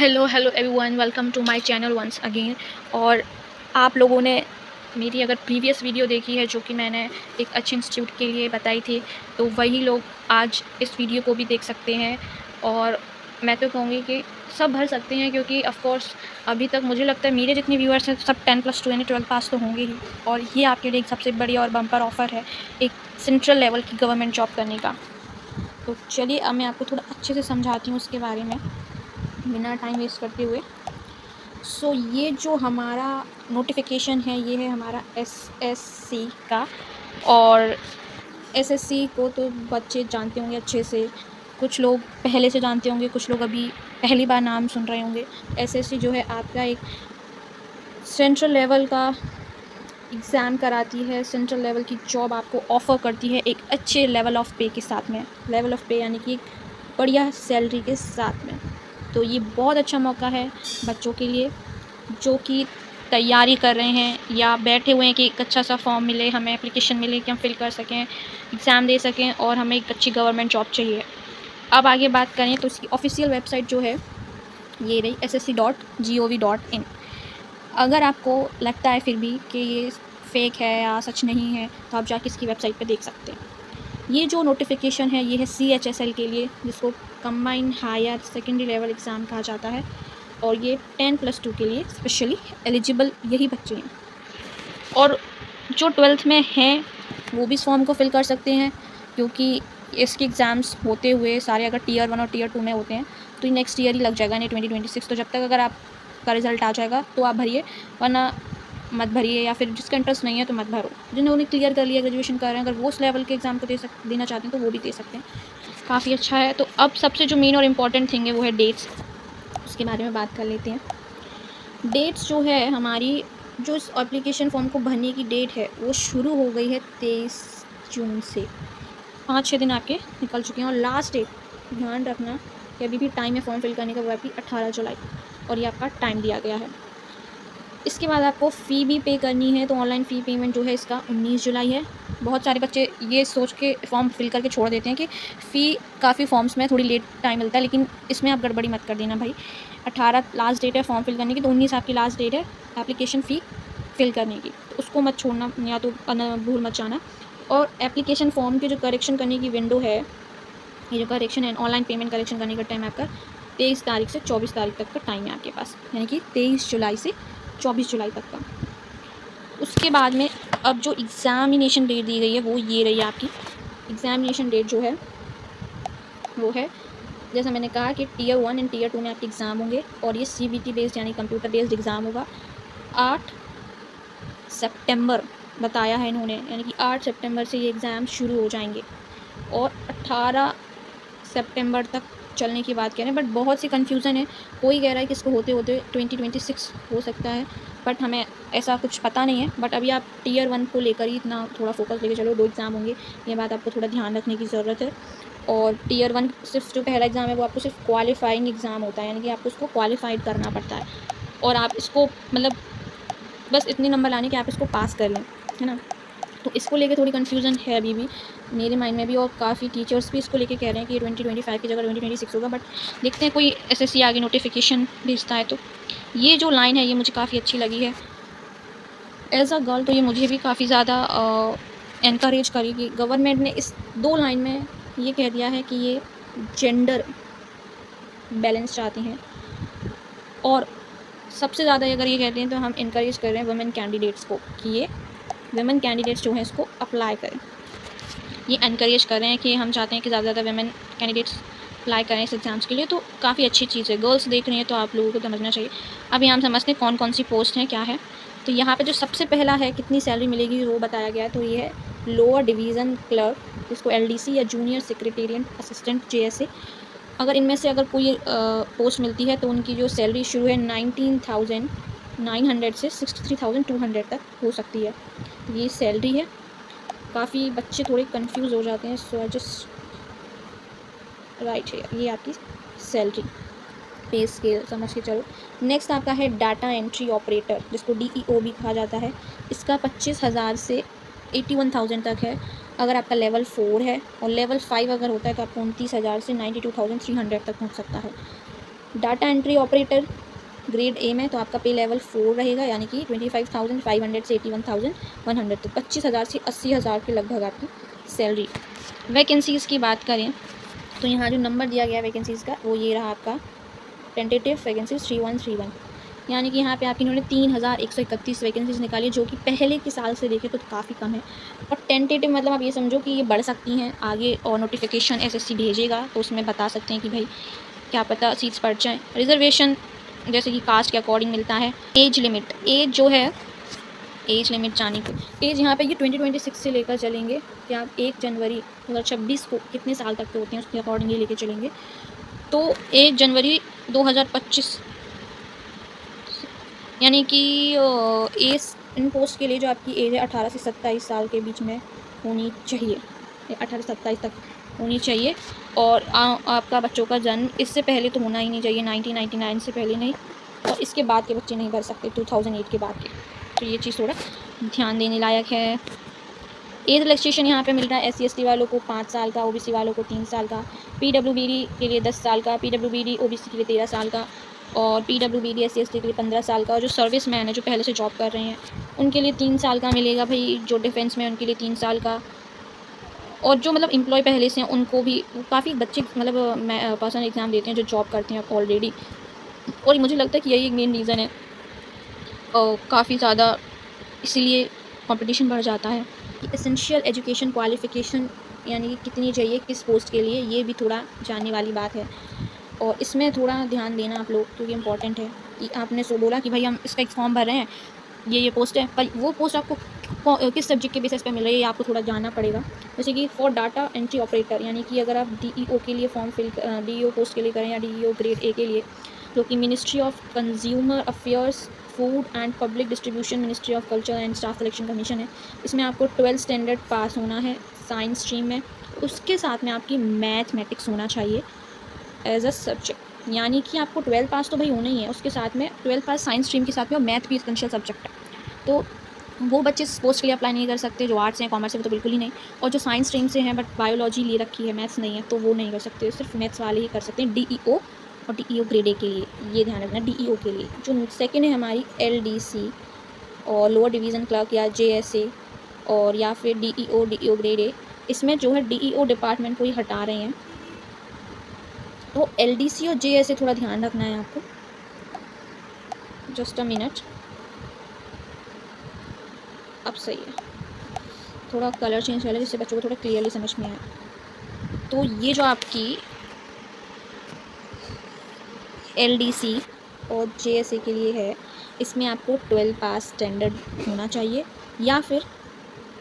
Hello hello everyone, welcome to my channel once again. और आप लोगों ने मेरी अगर प्रीवियस वीडियो देखी है जो कि मैंने एक अच्छे इंस्टीट्यूट के लिए बताई थी, तो वही लोग आज इस वीडियो को भी देख सकते हैं। और मैं तो कहूँगी कि सब भर सकते हैं, क्योंकि ऑफ़ कोर्स अभी तक मुझे लगता है मेरे जितने व्यूअर्स हैं सब 10+2 यानी 12 पास तो होंगे ही। और ये आपके लिए एक सबसे बड़ी और बम्पर ऑफ़र है एक सेंट्रल लेवल की गवर्नमेंट जॉब करने का। तो चलिए अब मैं आपको थोड़ा अच्छे से समझाती हूँ उसके बारे में, बिना टाइम वेस्ट करते हुए। ये जो हमारा नोटिफिकेशन है, ये है हमारा एसएससी का। और एसएससी को तो बच्चे जानते होंगे अच्छे से, कुछ लोग पहले से जानते होंगे, कुछ लोग अभी पहली बार नाम सुन रहे होंगे। एसएससी जो है आपका एक सेंट्रल लेवल का एग्ज़ाम कराती है, सेंट्रल लेवल की जॉब आपको ऑफ़र करती है एक अच्छे लेवल ऑफ़ पे के साथ में। लेवल ऑफ़ पे यानी कि एक बढ़िया सैलरी के साथ में। तो ये बहुत अच्छा मौका है बच्चों के लिए जो कि तैयारी कर रहे हैं या बैठे हुए हैं कि एक अच्छा सा फॉर्म मिले, हमें एप्लीकेशन मिले कि हम फिल कर सकें, एग्ज़ाम दे सकें और हमें एक अच्छी गवर्नमेंट जॉब चाहिए। अब आगे बात करें तो इसकी ऑफ़िशियल वेबसाइट जो है ये रही ssc.gov.in। अगर आपको लगता है फिर भी कि ये फ़ेक है या सच नहीं है, तो आप जाके इसकी वेबसाइट पे देख सकते हैं। ये जो नोटिफिकेशन है ये है CHSL के लिए, जिसको combined higher secondary level exam कहा जाता है। और ये 10+2 के लिए स्पेशली एलिजिबल यही बच्चे हैं। और जो 12th में हैं वो भी इस फॉर्म को फिल कर सकते हैं, क्योंकि इसके एग्ज़ाम्स होते हुए सारे अगर टियर 1 और टियर 2 में होते हैं तो ये नेक्स्ट ईयर ही लग जाएगा, यानी 2026। तो जब तक अगर आपका रिज़ल्ट आ जाएगा तो आप भरिए, वरना मत भरिए, या फिर जिसका इंटरेस्ट नहीं है तो मत भरो। जिन्होंने क्लियर कर लिया, ग्रेजुएशन कर रहे हैं, अगर वो उस लेवल के एग्ज़ाम को देना चाहते हैं तो वो भी दे सकते हैं। काफ़ी अच्छा है। तो अब सबसे जो मेन और इम्पॉर्टेंट थिंग है वो है डेट्स। उसके बारे में बात कर लेते हैं। डेट्स जो है हमारी, जो इस एप्लीकेशन फॉर्म को भरने की डेट है वो शुरू हो गई है 23 जून से। 5-6 दिन आपके निकल चुके हैं। और लास्ट डेट, ध्यान रखना कि अभी भी टाइम है फॉर्म फिल करने का, वो आपकी 18 जुलाई, और ये आपका टाइम दिया गया है। इसके बाद आपको फ़ी भी पे करनी है, तो ऑनलाइन फ़ी पेमेंट जो है इसका 19 जुलाई है। बहुत सारे बच्चे ये सोच के फॉर्म फिल करके छोड़ देते हैं कि फ़ी काफ़ी फॉर्म्स में थोड़ी लेट टाइम मिलता है, लेकिन इसमें आप गड़बड़ी मत कर देना भाई। 18 लास्ट डेट है फॉर्म फिल करने की, तो 19 आपकी लास्ट डेट है एप्लीकेशन फ़ी फिल करने की, तो उसको मत छोड़ना या तो भूल मत जाना। और एप्लीकेशन फॉर्म के जो करेक्शन करने की विंडो है, ये जो करेक्शन है ऑनलाइन पेमेंट करेक्शन करने का टाइम आपका 23 तारीख से 24 तारीख तक का टाइम है आपके पास, यानी कि 23 जुलाई से 24 जुलाई तक का। उसके बाद में अब जो एग्ज़ामिनेशन डेट दी गई है वो ये रही आपकी। एग्ज़ामिनेशन डेट जो है वो है, जैसा मैंने कहा कि टियर 1 एंड टियर 2 में आपके एग्ज़ाम होंगे, और ये CBT बेस्ड यानी कंप्यूटर बेस्ड एग्ज़ाम होगा। 8 सितंबर बताया है इन्होंने, यानी कि 8 सितंबर से ये एग्ज़ाम शुरू हो जाएंगे और 18 सितंबर तक चलने की बात कह रहे हैं। बट बहुत सी कन्फ्यूज़न है, कोई कह रहा है कि इसको होते होते 2026 हो सकता है, बट हमें ऐसा कुछ पता नहीं है। बट अभी आप टियर 1 को लेकर ही इतना थोड़ा फोकस लेके चलो, 2 एग्ज़ाम होंगे, ये बात आपको थोड़ा ध्यान रखने की ज़रूरत है। और टियर 1 सिर्फ जो पहला एग्ज़ाम है वो आपको सिर्फ क्वालिफाइंग एग्ज़ाम होता है, यानी कि आपको उसको क्वालिफाइड करना पड़ता है, और आप इसको मतलब बस इतने नंबर लाने कि आप इसको पास कर लें, है ना। तो इसको लेके थोड़ी कन्फ्यूज़न है अभी भी मेरे माइंड में भी, और काफ़ी टीचर्स भी इसको लेके कह रहे हैं कि 2025 की जगह 2026 होगा। बट देखते हैं कोई SSC आगे नोटिफिकेशन भेजता है तो। ये जो लाइन है ये मुझे काफ़ी अच्छी लगी है एज़ अ गर्ल, तो ये मुझे भी काफ़ी ज़्यादा एनकरेज करेगी। गवर्नमेंट ने इस 2 लाइन में ये कह दिया है कि ये जेंडर बैलेंस चाहती हैं, और सबसे ज़्यादा अगर ये कहते हैं तो हम इनकरेज कर रहे हैं वुमेन कैंडिडेट्स को कि ये वुमेन कैंडिडेट्स जो हैं इसको अप्लाई करें। ये एनकरेज कर रहे हैं कि हम चाहते हैं कि ज़्यादा से ज़्यादा वुमेन कैंडिडेट्स अप्लाई करें इस एग्ज़ाम्स के लिए, तो काफ़ी अच्छी चीज़ है। गर्ल्स देख रही हैं तो आप लोगों को समझना चाहिए। अब यहाँ हम समझते हैं कौन कौन सी पोस्ट हैं, क्या है। तो यहाँ पे जो सबसे पहला है कितनी सैलरी मिलेगी वो बताया गया है, तो ये है लोअर डिवीज़न क्लर्क, जिसको LDC या जूनियर सेक्रेटेरिएट असिस्टेंट JSA। अगर इनमें से अगर कोई पोस्ट मिलती है तो उनकी जो सैलरी शुरू है 19,900 से 63,200 तक हो सकती है। ये सैलरी है। काफ़ी बच्चे थोड़े कंफ्यूज हो जाते हैं, सो आई जस्ट राइट है, ये आपकी सैलरी पे स्केल समझ के चलो। नेक्स्ट आपका है डाटा एंट्री ऑपरेटर, जिसको DEO भी कहा जाता है। इसका 25,000 से 81,000 तक है अगर आपका लेवल 4 है, और लेवल 5 अगर होता है तो आपको 29,000 से 92,300 तक पहुंच सकता है। Data entry operator grade A में तो आपका पे लेवल 4 रहेगा, यानी कि 25,500 से 81,100 तक, 25,000 से 80,000 के लगभग आपकी सैलरी। वैकेंसीज़ की बात करें तो यहाँ जो नंबर दिया गया है वैकेंसीज़ का वो ये रहा आपका टेंटेटिव वैकेंसीज 3131, यानी कि यहाँ पे आपकी इन्होंने 3,131 वैकेंसीज निकाली, जो कि पहले के साल से देखें तो काफ़ी कम है। और टेंटेटिव मतलब आप ये समझो कि ये बढ़ सकती हैं आगे, और नोटिफिकेशन एसएससी भेजेगा तो उसमें बता सकते हैं कि भाई क्या पता सीट्स बढ़ जाएँ। रिजर्वेशन जैसे कि कास्ट के अकॉर्डिंग मिलता है। एज लिमिट, एज जो है एज लिमिट जाने की एज यहाँ पे ये 2026 से लेकर चलेंगे कि आप 1 जनवरी 2026 को कितने साल तक के होते हैं उसके अकॉर्डिंग ये लेके चलेंगे। तो 1 जनवरी 2025 यानी कि एज इन पोस्ट के लिए जो आपकी एज है 18 से 27 साल के बीच में होनी चाहिए, 18 से 27 तक होनी चाहिए। और आपका बच्चों का जन्म इससे पहले तो होना ही नहीं चाहिए, 1999 से पहले नहीं, और इसके बाद के बच्चे नहीं भर सकते 2008 के बाद के। तो ये चीज़ थोड़ा ध्यान देने लायक है। एज रिलैक्सेशन यहाँ पे मिल रहा है SC/ST वालों को 5 साल का, OBC वालों को 3 साल का, PWBD के लिए 10 साल का, PWBD OBC के लिए 13 साल का, और PWBD SC/ST के लिए 15 साल का। और जो सर्विस मैन है जो पहले से जॉब कर रहे हैं उनके लिए 3 साल का मिलेगा भाई, जो डिफेंस में उनके लिए 3 साल का। और जो मतलब एम्प्लॉय पहले से हैं उनको भी, काफ़ी बच्चे मतलब पर्सनल एग्ज़ाम देते हैं जो जॉब करते हैं ऑलरेडी, और मुझे लगता है कि यही एक मेन रीज़न है काफ़ी ज़्यादा, इसीलिए कंपटीशन बढ़ जाता है। एसेंशियल एजुकेशन क्वालिफ़िकेशन यानी कि कितनी चाहिए किस पोस्ट के लिए, ये भी थोड़ा जानने वाली बात है, और इसमें थोड़ा ध्यान देना आप लोग, क्योंकि इम्पॉर्टेंट है कि आपने सो बोला कि भाई हम इसका एक फॉर्म भर रहे हैं, ये पोस्ट है, पर वो पोस्ट आपको किस सब्जेक्ट के बेसिस पे मिल रही है ये आपको थोड़ा जानना पड़ेगा। जैसे कि फॉर डाटा एंट्री ऑपरेटर, यानी कि अगर आप DEO के लिए फॉर्म फिल DEO पोस्ट के लिए करें या DEO ग्रेड ए के लिए, जो कि ministry of consumer affairs, food and public distribution, ministry of culture and staff selection commission है। इसमें आपको 12th स्टैंडर्ड पास होना है साइंस स्ट्रीम में, उसके साथ में आपकी मैथमेटिक्स होना चाहिए एज अ सब्जेक्ट, यानी कि आपको 12 पास तो भाई होना ही है, उसके साथ में 12 पास साइंस स्ट्रीम के साथ में, और मैथ भी एसेंशियल सब्जेक्ट है। तो वो बच्चे इस पोस्ट के लिए अप्लाई नहीं कर सकते जो आर्ट्स हैं, कॉमर्स हैं, तो बिल्कुल ही नहीं, और जो साइंस स्ट्रीम से हैं बट बायोलॉजी ले रखी है, मैथ्स नहीं है, तो वो नहीं कर सकते, सिर्फ मैथ्स वाले ही कर सकते हैं DEO और DEO ग्रेड ए के लिए, ये ध्यान रखना DEO के लिए। जो सेकेंड है हमारी LDC और लोअर डिवीज़न क्लर्क या JSA, और या फिर DEO ग्रेड ए, इसमें जो है DEO डिपार्टमेंट को ही हटा रहे हैं, तो LDC और JSA थोड़ा ध्यान रखना है आपको। जस्ट अ मिनट, अब सही है, थोड़ा कलर चेंज कर ले जिससे बच्चों को थोड़ा क्लियरली समझ में आए। तो ये जो आपकी LDC और JSA के लिए है, इसमें आपको 12 पास स्टैंडर्ड होना चाहिए, या फिर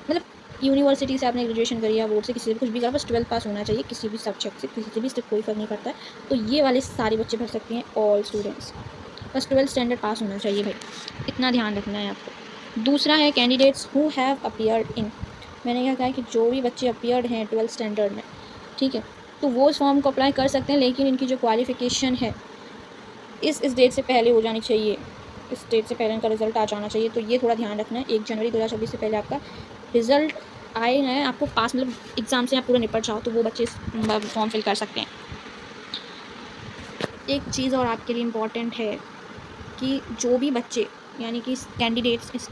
मतलब यूनिवर्सिटी से आपने ग्रेजुएशन करी या बोर्ड से किसी से भी कुछ भी करा, बस 12 पास होना चाहिए किसी भी सब्जेक्ट से, किसी से भी, इससे कोई फ़र्क नहीं पड़ता है। तो ये वाले सारे बच्चे भर सकते हैं, ऑल स्टूडेंट्स, बस 12 स्टैंडर्ड पास होना चाहिए भाई, इतना ध्यान रखना है आपको। दूसरा है candidates who have appeared in, मैंने क्या कहा है कि जो भी बच्चे अपीयर्ड हैं 12 स्टैंडर्ड में, ठीक है, तो वो इस फॉर्म को अप्लाई कर सकते हैं, लेकिन इनकी जो क्वालिफ़िकेशन है इस डेट से पहले हो जानी चाहिए, इस डेट से पहले इनका रिज़ल्ट आ जाना चाहिए। तो ये थोड़ा ध्यान रखना है, 1 जनवरी 2026 से पहले आपका रिज़ल्ट आए हैं, आपको पास मतलब एग्ज़ाम से आप पूरा निपट जाओ, तो वो बच्चे फॉर्म फिल कर सकते हैं। एक चीज़ और आपके लिए इम्पॉर्टेंट है कि जो भी बच्चे यानी कि कैंडिडेट्स इस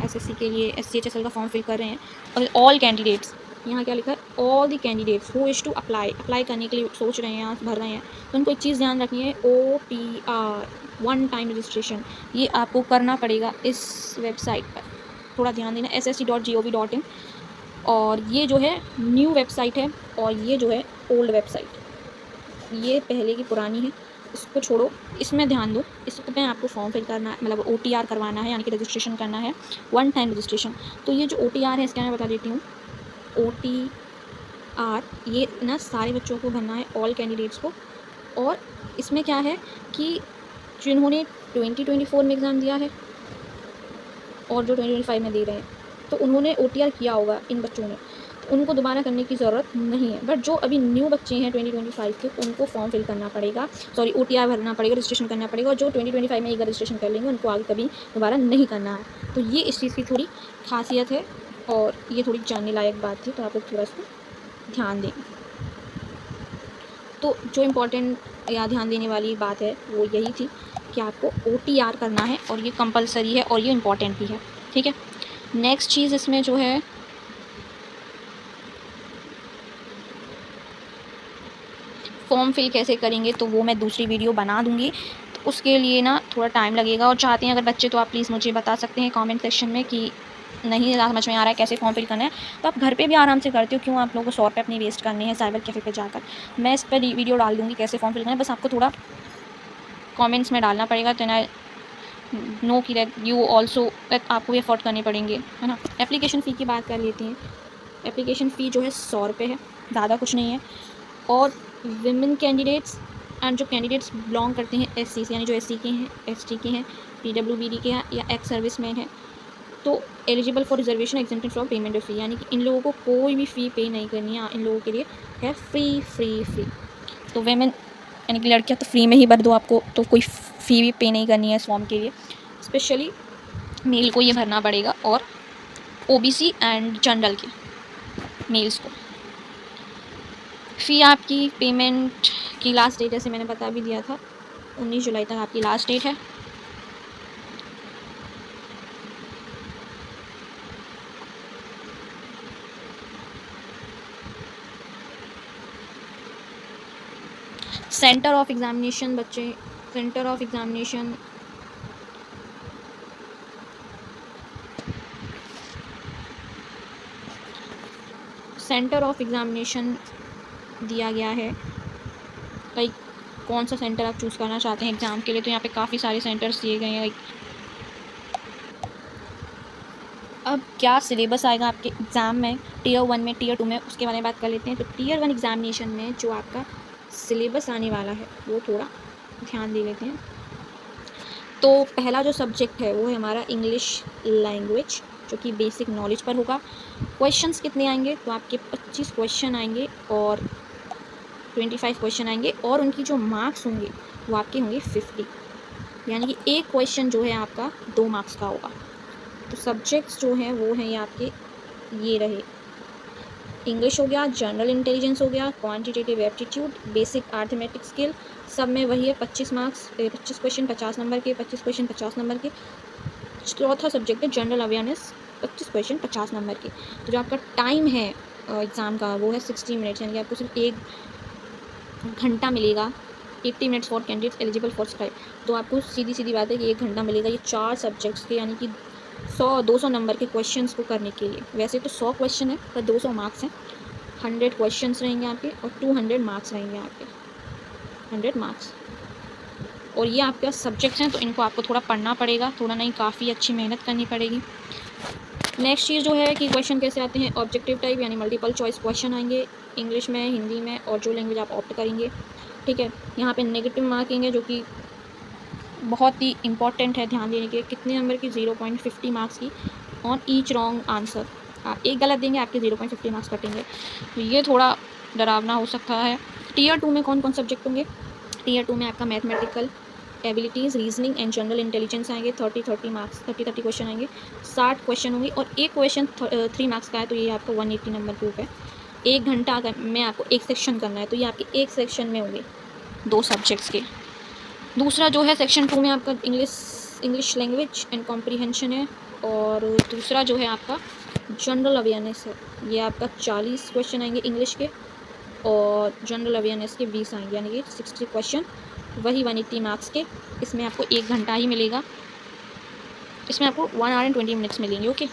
SSC के लिए SCHSL का फॉर्म फिल कर रहे हैं, और ऑल कैंडिडेट्स, यहाँ क्या लिखा है, all the candidates who wish to apply करने के लिए सोच रहे हैं या भर रहे हैं, तो उनको एक चीज़ ध्यान रखनी है, OTR 1 टाइम रजिस्ट्रेशन, ये आपको करना पड़ेगा इस वेबसाइट पर, थोड़ा ध्यान देना, ssc.gov.in। और ये जो है न्यू वेबसाइट है, और ये जो है ओल्ड वेबसाइट, ये पहले की पुरानी है, इसको छोड़ो, इसमें ध्यान दो। इसमें आपको फॉर्म फिल करना है, मतलब OTR करवाना है, यानी कि रजिस्ट्रेशन करना है, 1 टाइम रजिस्ट्रेशन। तो ये जो OTR है इसका मैं बता देती हूँ, OTR ये ना सारे बच्चों को भरना है, ऑल कैंडिडेट्स को। और इसमें क्या है कि जिन्होंने 2024 में एग्ज़ाम दिया है और जो 2025 में दे रहे हैं, तो उन्होंने OTR किया होगा इन बच्चों ने, उनको दोबारा करने की ज़रूरत नहीं है। बट जो अभी न्यू बच्चे हैं 2025 के, उनको फॉर्म फिल करना पड़ेगा, सॉरी OTR भरना पड़ेगा, रजिस्ट्रेशन करना पड़ेगा, और जो 2025 में एक बार रजिस्ट्रेशन कर लेंगे उनको आगे कभी दोबारा नहीं करना है। तो ये इस चीज़ की थोड़ी खासियत है, और ये थोड़ी जानने लायक बात थी, तो आप लोग थोड़ा इसको ध्यान दें। तो जो इम्पोर्टेंट यहाँ ध्यान देने वाली बात है वो यही थी कि आपको OTR करना है और ये कंपलसरी है और ये इम्पॉर्टेंट भी है, ठीक है। नेक्स्ट चीज़ इसमें जो है फॉर्म फिल कैसे करेंगे तो वो मैं दूसरी वीडियो बना दूँगी, तो उसके लिए ना थोड़ा टाइम लगेगा। और चाहते हैं अगर बच्चे तो आप प्लीज़ मुझे बता सकते हैं कमेंट सेक्शन में कि नहीं समझ में आ रहा है कैसे फॉर्म फिल करना है, तो आप घर पे भी आराम से करते हो, क्यों आप लोगों को 100 रुपये अपनी वेस्ट करने हैं साइबर कैफ़े पे जाकर। मैं इस पर वीडियो डाल दूँगी कैसे फॉर्म फिल करना है, बस आपको थोड़ा कमेंट्स में डालना पड़ेगा, तो ना नो कि दैट यू ऑल्सो दैट आपको भी एफर्ट करने पड़ेंगे, है ना। एप्लीकेशन फ़ी की बात कर लेते हैं। एप्लीकेशन फ़ी जो है 100 रुपये है, ज़्यादा कुछ नहीं है। और विमेन कैंडिडेट्स एंड जो कैंडिडेट्स बिलोंग करते हैं SC से, यानी जो SC के हैं, ST के हैं, PWBD के हैं या एक्स सर्विसमैन हैं, तो eligible for reservation exempted from payment of fee, यानी कि इन लोगों को कोई भी फ़ी पे नहीं करनी है। इन लोगों के लिए है फ्री। तो वेमेन यानी कि लड़कियां तो फ्री में ही भर दो आपको, तो कोई फ़ी भी पे नहीं करनी है इस फॉर्म के लिए। स्पेशली मेल को ये भरना पड़ेगा और OBC एंड जनरल के मेल्स को। फ़ी आपकी पेमेंट की लास्ट डेट जैसे मैंने बता भी दिया था, 19 जुलाई तक आपकी लास्ट डेट है। सेंटर ऑफ एग्ज़ामिनेशन बच्चे, सेंटर ऑफ एग्ज़ामिनेशन दिया गया है, लाइक कौन सा सेंटर आप चूज़ करना चाहते हैं एग्ज़ाम के लिए, तो यहाँ पे काफ़ी सारे सेंटर्स दिए गए हैं। लाइक अब क्या सिलेबस आएगा आपके एग्ज़ाम में, Tier 1 में, Tier 2 में, उसके बारे में बात कर लेते हैं। तो Tier 1 एग्ज़ामिनेशन में जो आपका सिलेबस आने वाला है वो थोड़ा ध्यान दे लेते हैं। तो पहला जो सब्जेक्ट है वो है हमारा इंग्लिश लैंग्वेज, जो कि बेसिक नॉलेज पर होगा। क्वेश्चंस कितने आएंगे, तो आपके 25 क्वेश्चन आएंगे और 25 क्वेश्चन आएंगे, और उनकी जो मार्क्स होंगे वो आपके होंगे 50, यानी कि एक क्वेश्चन जो है आपका 2 मार्क्स का होगा। तो सब्जेक्ट्स जो हैं वो हैं ये आपके ये रहे, इंग्लिश हो गया, जनरल इंटेलिजेंस हो गया, quantitative aptitude, basic arithmetic skill, सब में वही है 25 मार्क्स, 25 क्वेश्चन 50 नंबर के, 25 क्वेश्चन 50 नंबर के। चौथा सब्जेक्ट है जनरल अवेयरनेस, 25 क्वेश्चन 50 नंबर के। तो जो आपका टाइम है एग्ज़ाम का वो है 60 मिनट्स, यानी कि आपको सिर्फ 1 घंटा मिलेगा। 80 minutes for candidates eligible for scribe. तो आपको सीधी बात है कि 1 घंटा मिलेगा ये 4 सब्जेक्ट्स के, यानी कि 100-200 नंबर के क्वेश्चंस को करने के लिए। वैसे तो 100 क्वेश्चन है पर 200 मार्क्स हैं। 100 क्वेश्चंस रहेंगे आपके और 200 मार्क्स रहेंगे आपके, 100 मार्क्स। और ये आपके सब्जेक्ट्स हैं तो इनको आपको थोड़ा पढ़ना पड़ेगा, थोड़ा नहीं काफ़ी अच्छी मेहनत करनी पड़ेगी। नेक्स्ट चीज़ जो है कि क्वेश्चन कैसे आते हैं, ऑब्जेक्टिव टाइप यानी मल्टीपल चॉइस क्वेश्चन आएंगे इंग्लिश में, हिंदी में, और जो लैंग्वेज आप ऑप्ट करेंगे, ठीक है। यहाँ पे नेगेटिव मार्किंग है जो कि बहुत ही इंपॉर्टेंट है ध्यान देने के लिए। कितने नंबर की, 0.50 मार्क्स की ऑन ईच रॉन्ग आंसर। आप एक गलत देंगे आपके 0.50 मार्क्स कटेंगे, तो ये थोड़ा डरावना हो सकता है। Tier 2 में कौन कौन सब्जेक्ट होंगे, Tier 2 में आपका mathematical abilities, reasoning and general intelligence आएंगे, 30 मार्क्स, 30 क्वेश्चन आएंगे, 60 क्वेश्चन होंगे, और एक क्वेश्चन 3 मार्क्स का है तो ये आपका 180 नंबर के ऊपर। 1 घंटा अगर में आपको एक सेक्शन करना है तो ये आपके एक सेक्शन में होंगे 2 सब्जेक्ट्स के। दूसरा जो है सेक्शन 2 में आपका इंग्लिश लैंग्वेज एंड कॉम्प्रीहेंशन है, और दूसरा जो है आपका जनरल अवेयरनेस है। ये आपका 40 क्वेश्चन आएंगे इंग्लिश के और जनरल अवेयरनेस के 20 आएंगे, यानी कि 60 क्वेश्चन, वही 180 मार्क्स के। इसमें आपको 1 घंटा ही मिलेगा, इसमें आपको 1 आवर एंड 20 मिनट्स मिलेंगे, ओके।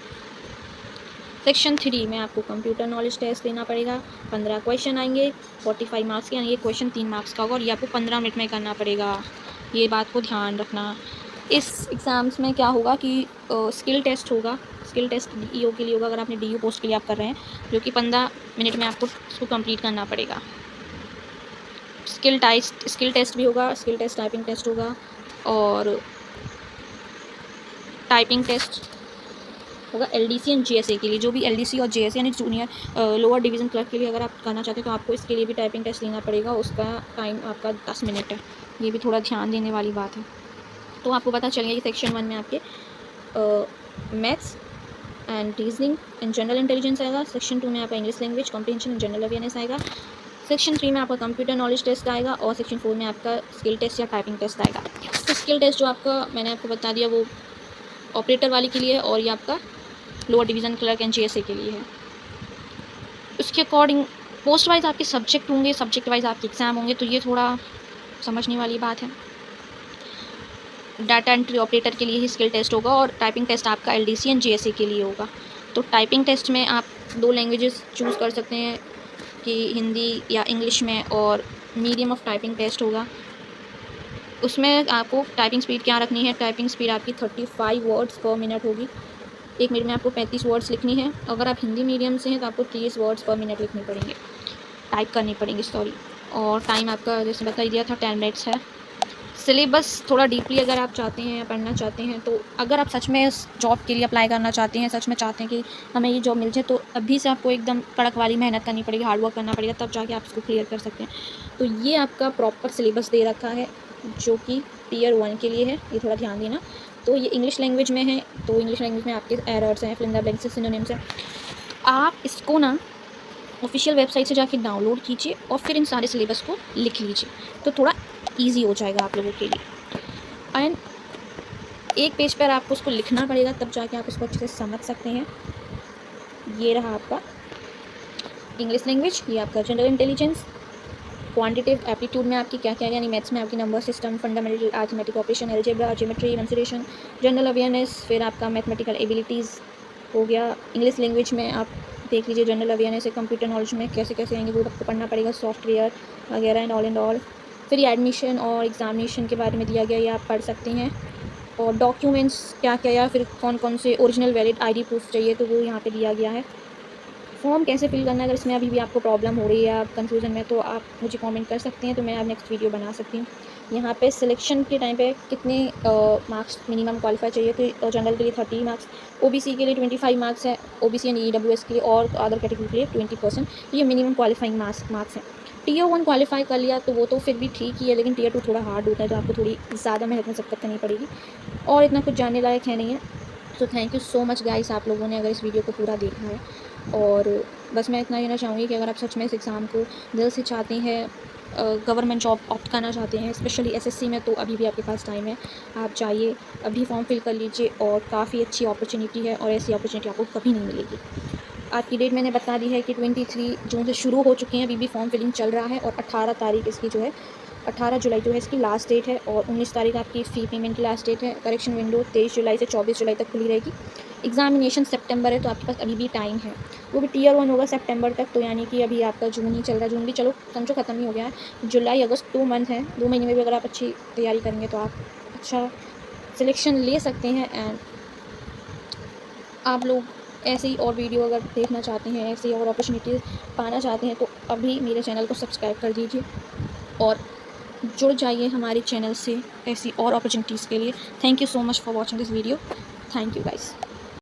सेक्शन 3 में आपको कंप्यूटर नॉलेज टेस्ट देना पड़ेगा, 15 क्वेश्चन आएंगे, 45 मार्क्स के, यानी ये क्वेश्चन 3 मार्क्स का होगा और ये आपको 15 मिनट में करना पड़ेगा। ये बात को ध्यान रखना। इस एग्ज़ाम्स में क्या होगा कि स्किल टेस्ट होगा, स्किल टेस्ट DEO के लिए होगा, अगर आपने DEO पोस्ट के लिए आप कर रहे हैं, जो कि 15 मिनट में आपको उसको कंप्लीट करना पड़ेगा। स्किल टेस्ट भी होगा, स्किल टेस्ट टाइपिंग टेस्ट होगा, और टाइपिंग टेस्ट होगा LDC एंड JSA के लिए। जो भी LDC और JSA यानी जूनियर लोअर डिवीज़न क्लर्क के लिए अगर आप करना चाहते हैं तो आपको इसके लिए भी टाइपिंग टेस्ट लेना पड़ेगा, उसका टाइम आपका 10 मिनट है। ये भी थोड़ा ध्यान देने वाली बात है। तो आपको पता चल गया कि सेक्शन 1 में आपके maths and reasoning and general intelligence आएगा, सेक्शन 2 में आपका English language comprehension and general awareness आएगा, सेक्शन 3 में आपका कंप्यूटर नॉलेज टेस्ट आएगा और सेक्शन 4 में आपका स्किल टेस्ट या टाइपिंग टेस्ट आएगा। तो स्किल टेस्ट जो आपका मैंने आपको बता दिया वो ऑपरेटर वाले के लिए है और ये आपका lower division clerk and JSA के लिए है। उसके अकॉर्डिंग पोस्ट वाइज आपके सब्जेक्ट होंगे, सब्जेक्ट वाइज आपके एग्ज़ाम होंगे, तो ये थोड़ा समझने वाली बात है। डाटा एंट्री ऑपरेटर के लिए ही स्किल टेस्ट होगा और टाइपिंग टेस्ट आपका एलडीसी एंड जेएसए के लिए होगा। तो टाइपिंग टेस्ट में आप 2 लैंग्वेजेस चूज़ कर सकते हैं कि हिंदी या इंग्लिश में, और मीडियम ऑफ टाइपिंग टेस्ट होगा। उसमें आपको टाइपिंग स्पीड क्या रखनी है, टाइपिंग स्पीड आपकी 35 वर्ड्स पर मिनट होगी। 1 मिनट में आपको 35 वर्ड्स लिखनी है। अगर आप हिंदी मीडियम से हैं तो आपको 30 वर्ड्स पर मिनट लिखने पड़ेंगे, टाइप करनी पड़ेंगी, सॉरी। और टाइम आपका जैसे बता दिया था 10 मिनट्स है। सिलेबस थोड़ा डीपली अगर आप चाहते हैं या पढ़ना चाहते हैं, तो अगर आप सच में इस जॉब के लिए अप्लाई करना चाहते हैं, सच में चाहते हैं कि हमें ये जॉब मिल जाए, तो अभी से आपको एकदम कड़क वाली मेहनत करनी पड़ेगी, हार्ड वर्क करना पड़ेगा, तब जाके आप इसको क्लियर कर सकते हैं। तो ये आपका प्रॉपर सिलेबस दे रखा है जो कि टियर 1 के लिए है, ये थोड़ा ध्यान देना। तो ये इंग्लिश लैंग्वेज में है, तो इंग्लिश लैंग्वेज में आपके एरर्स हैं, fill in the blanks, synonyms हैं। आप इसको ना ऑफिशियल वेबसाइट से जाके डाउनलोड कीजिए और फिर इन सारे सिलेबस को लिख लीजिए, तो थोड़ा ईजी हो जाएगा आप लोगों के लिए। एंड एक पेज पर आपको उसको लिखना पड़ेगा, तब जाके आप उसको अच्छे से समझ सकते हैं। ये रहा आपका इंग्लिश लैंग्वेज, ये आपका जनरल इंटेलिजेंस, क्वांटिटेटिव एप्टीट्यूड में आपकी क्या क्या, यानी मैथ्स में आपकी number system, fundamental arithmetic operation, algebra, geometry, mensuration, general awareness, फिर आपका मैथमेटिकल एबिलिटीज़ हो गया। इंग्लिश लैंग्वेज में आप देख लीजिए जनरल अवेयरनेस है, कंप्यूटर नॉलेज में कैसे कैसे आएंगे वो आपको पढ़ना पड़ेगा, सॉफ्टवेयर वगैरह एंड ऑल। फिर ये एडमिशन और एग्जामिनेशन के बारे में दिया गया, ये आप पढ़ सकते हैं। और डॉक्यूमेंट्स क्या क्या, या फिर कौन कौन से ओरिजिनल वैलिड आईडी प्रूफ चाहिए, तो वो यहाँ पे दिया गया है। फॉर्म कैसे फिल करना है, अगर इसमें अभी भी आपको प्रॉब्लम हो रही है, आप कन्फ्यूज़न में, तो आप मुझे कमेंट कर सकते हैं, तो मैं आप नेक्स्ट वीडियो बना सकती हूँ। यहाँ पे सिलेक्शन के टाइम पे कितने मार्क्स मिनिमम क्वालिफाई चाहिए, तो जनरल के लिए 30 मार्क्स, ओबीसी के लिए 25 मार्क्स है, ओबीसी एंड ईडब्ल्यूएस के लिए और अदर कैटेगरी के लिए 20%, ये मिनिमम क्वालिफाइंग मार्क्स हैं। टियर 1 क्वालिफाई कर लिया तो वो तो फिर भी ठीक ही है, लेकिन टियर 2 थोड़ा हार्ड होता है, तो आपको थोड़ी ज़्यादा मेहनत मशक्कत करनी पड़ेगी, और इतना कुछ जानने लायक है नहीं है। तो thank you so much guys, आप लोगों ने अगर इस वीडियो को पूरा देखा है। और बस मैं इतना कहना चाहूँगी कि अगर आप सच में इस एग्ज़ाम को दिल से चाहते हैं, गवर्नमेंट जॉब ऑप्ट करना चाहते हैं, स्पेशली एसएससी में, तो अभी भी आपके पास टाइम है। आप जाइए, अभी फॉर्म फिल कर लीजिए, और काफ़ी अच्छी अपॉर्चुनिटी है, और ऐसी अपॉर्चुनिटी आपको कभी नहीं मिलेगी। आज की डेट मैंने बता दी है कि 23 जून से शुरू हो चुकी हैं, अभी भी फॉर्म फिलिंग चल रहा है, और 18 तारीख इसकी जो है, 18 जुलाई जो है इसकी लास्ट डेट है, और 19 तारीख आपकी फ़ी पेमेंट की लास्ट डेट है। करेक्शन विंडो 23 जुलाई से 24 जुलाई तक खुली रहेगी। एग्जामिनेशन सितंबर है, तो आपके पास अभी भी टाइम है, वो भी टियर 1 होगा सितंबर तक, तो यानी कि अभी आपका जून ही चल रहा है, जून भी चलो समझो ख़त्म ही हो गया है। जुलाई अगस्त 2 मंथ है, 2 महीने में भी अगर आप अच्छी तैयारी करेंगे तो आप अच्छा सिलेक्शन ले सकते हैं। एंड आप लोग ऐसे ही और वीडियो अगर देखना चाहते हैं, ऐसे ही और अपॉर्चुनिटीज़ पाना चाहते हैं, तो अभी मेरे चैनल को सब्सक्राइब कर दीजिए और जुड़ जाइए हमारे चैनल से ऐसी और अपॉर्चुनिटीज़ के लिए। Thank you so much for watching this video. Thank you guys.